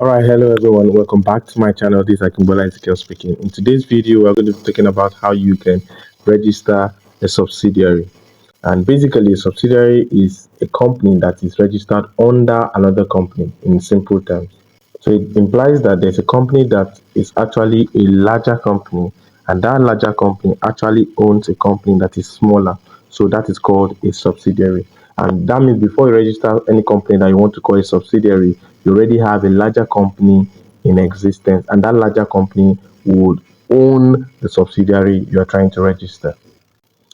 Alright, hello everyone, welcome back to my channel. This is Akimbola Ezekiel speaking. In today's video, we're going to be talking about how you can register a subsidiary. And basically, a subsidiary is a company that is registered under another company in simple terms. So it implies that there's a company that is actually a larger company, and that larger company actually owns a company that is smaller. So that is called a subsidiary. And that means before you register any company that you want to call a subsidiary, you already have a larger company in existence, and that larger company would own the subsidiary you are trying to register.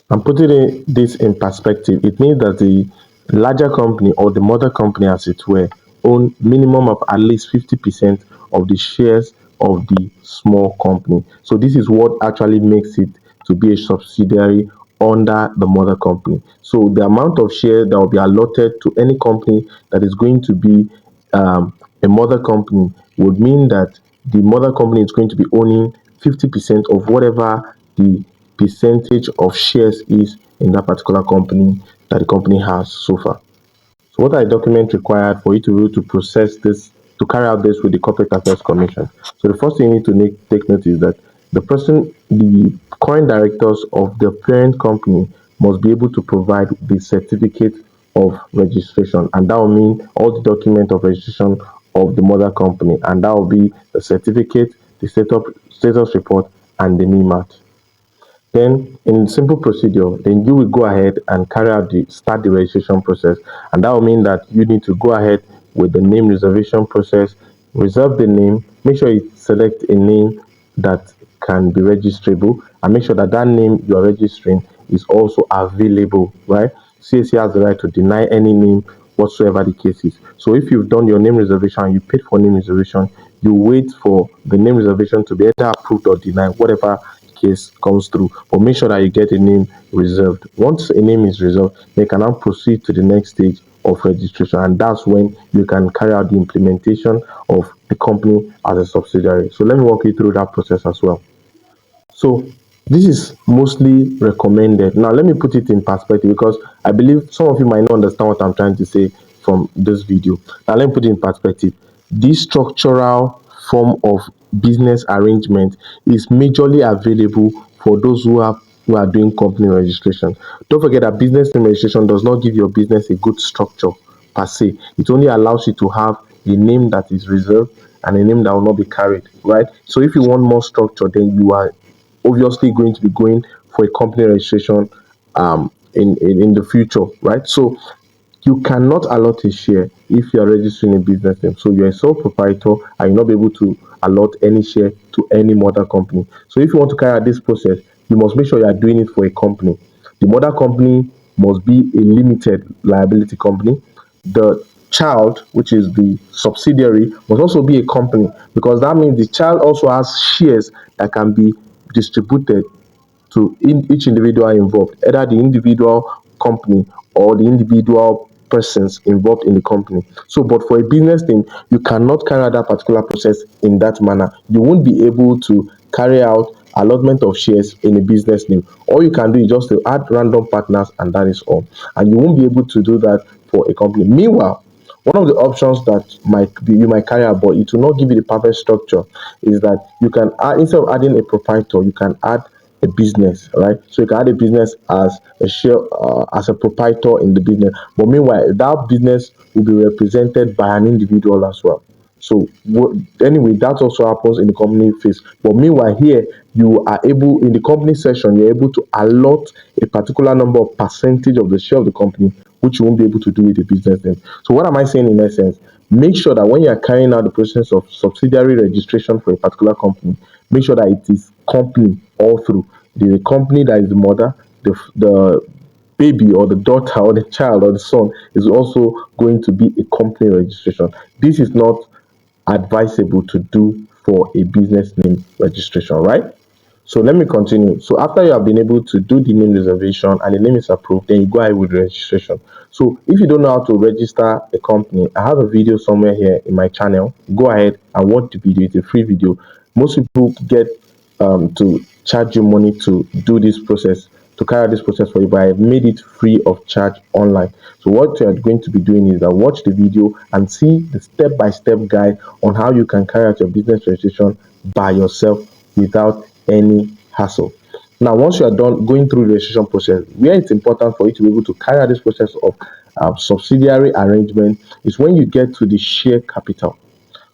And putting this in perspective, it means that the larger company or the mother company, as it were, own minimum of at least 50% of the shares of the small company. So this is what actually makes it to be a subsidiary under the mother company. So the amount of shares that will be allotted to any company that is going to be a mother company would mean that the mother company is going to be owning 50% of whatever the percentage of shares is in that particular company that the company has so far. So what are the documents required for you to be able to process this, to carry out this with the Corporate Affairs Commission? So the first thing you need to take note is that the current directors of the parent company must be able to provide the certificate of registration, and that will mean all the document of registration of the mother company, and that will be the certificate, the status report, and the NIMAT. Then in simple procedure, then you will go ahead and start the registration process, and that will mean that you need to go ahead with the name reservation process, reserve the name, make sure you select a name that can be registrable, and make sure that that name you are registering is also available, right? CAC has the right to deny any name whatsoever the case is. So if you've done your name reservation and you paid for name reservation, you wait for the name reservation to be either approved or denied, whatever case comes through, but make sure that you get a name reserved. Once a name is reserved, they can now proceed to the next stage of registration, and that's when you can carry out the implementation of the company as a subsidiary. So let me walk you through that process as well. So this is mostly recommended. Now let me put it in perspective, because I believe some of you might not understand what I'm trying to say from this video. Now let me put it in perspective. This structural form of business arrangement is majorly available for those who are doing company registration. Don't forget that business name registration does not give your business a good structure per se. It only allows you to have a name that is reserved and a name that will not be carried, right? So if you want more structure, then you are obviously going to be going for a company registration in the future, right? So you cannot allot a share if you are registering a business name. So you're a sole proprietor and you'll not be able to allot any share to any mother company. So if you want to carry out this process, you must make sure you are doing it for a company. The mother company must be a limited liability company. The child, which is the subsidiary, must also be a company, because that means the child also has shares that can be distributed to each individual involved, either the individual company or the individual persons involved in the company. So, but for a business name, you cannot carry out that particular process in that manner. You won't be able to carry out allotment of shares in a business name. All you can do is just to add random partners, and that is all. And you won't be able to do that for a company. Meanwhile, one of the options that you might carry out, but it will not give you the perfect structure, is that you can add, instead of adding a proprietor, you can add a business, right? So you can add a business as a share, as a proprietor in the business. But meanwhile, that business will be represented by an individual as well. So anyway, that also happens in the company phase. But meanwhile, here you are able, in the company session, you're able to allot a particular number of percentage of the share of the company, which you won't be able to do with a business name. So what am I saying in essence? Make sure that when you are carrying out the process of subsidiary registration for a particular company, make sure that it is company all through. The company that is the mother, the baby or the daughter or the child or the son is also going to be a company registration. This is not advisable to do for a business name registration, right? So let me continue. So after you have been able to do the name reservation and the name is approved, then you go ahead with registration. So if you don't know how to register a company, I have a video somewhere here in my channel. Go ahead and watch the video. It's a free video. Most people get to charge you money to do this process to carry out this process for you, but I have made it free of charge online. So what you are going to be doing is that watch the video and see the step-by-step guide on how you can carry out your business registration by yourself without any hassle. Now, once you are done going through the registration process, where it's important for you to be able to carry out this process of subsidiary arrangement is when you get to the share capital.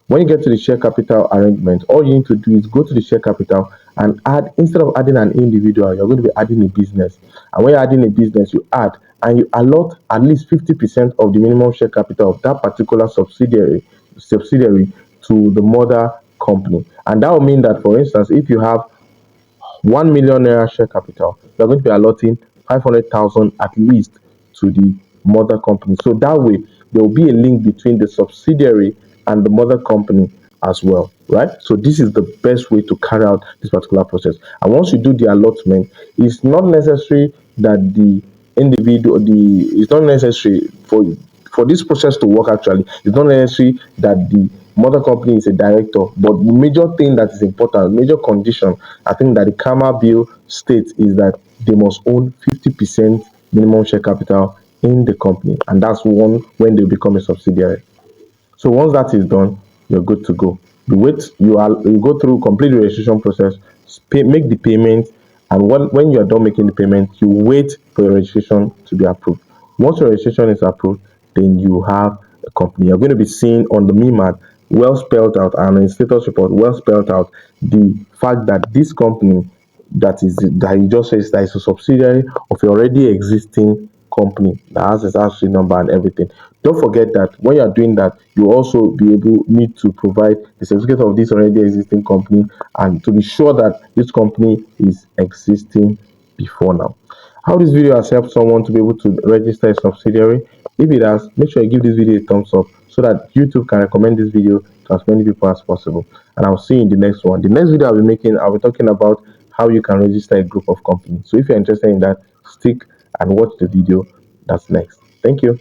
When you get to the share capital arrangement, all you need to do is go to the share capital and add, instead of adding an individual, you're going to be adding a business. And when you're adding a business, you add and you allot at least 50% of the minimum share capital of that particular subsidiary to the mother company. And that will mean that, for instance, if you have 1 million naira share capital, you're going to be allotting 500,000 at least to the mother company. So that way, there will be a link between the subsidiary and the mother company as well, right? So this is the best way to carry out this particular process. And once you do the allotment, it's not necessary that the individual, it's not necessary for this process to work. Actually, it's not necessary that the mother company is a director, but the major thing that is important, major condition, I think that the Kama bill states is that they must own 50% minimum share capital in the company, and that's one when they become a subsidiary. So once that is done, you're good to go. You go through, complete the registration process, make the payment, and when you are done making the payment, you wait for your registration to be approved. Once your registration is approved, then you have a company. You're going to be seeing on the MIMAT well spelled out, and in status report well spelled out, the fact that this company that you just says that is a subsidiary of a already existing company that has its RC number and everything. Don't forget that when you are doing that, you also be able need to provide the certificate of this already existing company and to be sure that this company is existing before now. How this video has helped someone to be able to register a subsidiary? If it has, make sure you give this video a thumbs up so that YouTube can recommend this video to as many people as possible. And I'll see you in the next one. The next video I'll be talking about how you can register a group of companies. So if you're interested in that, stick and watch the video that's next. Thank you.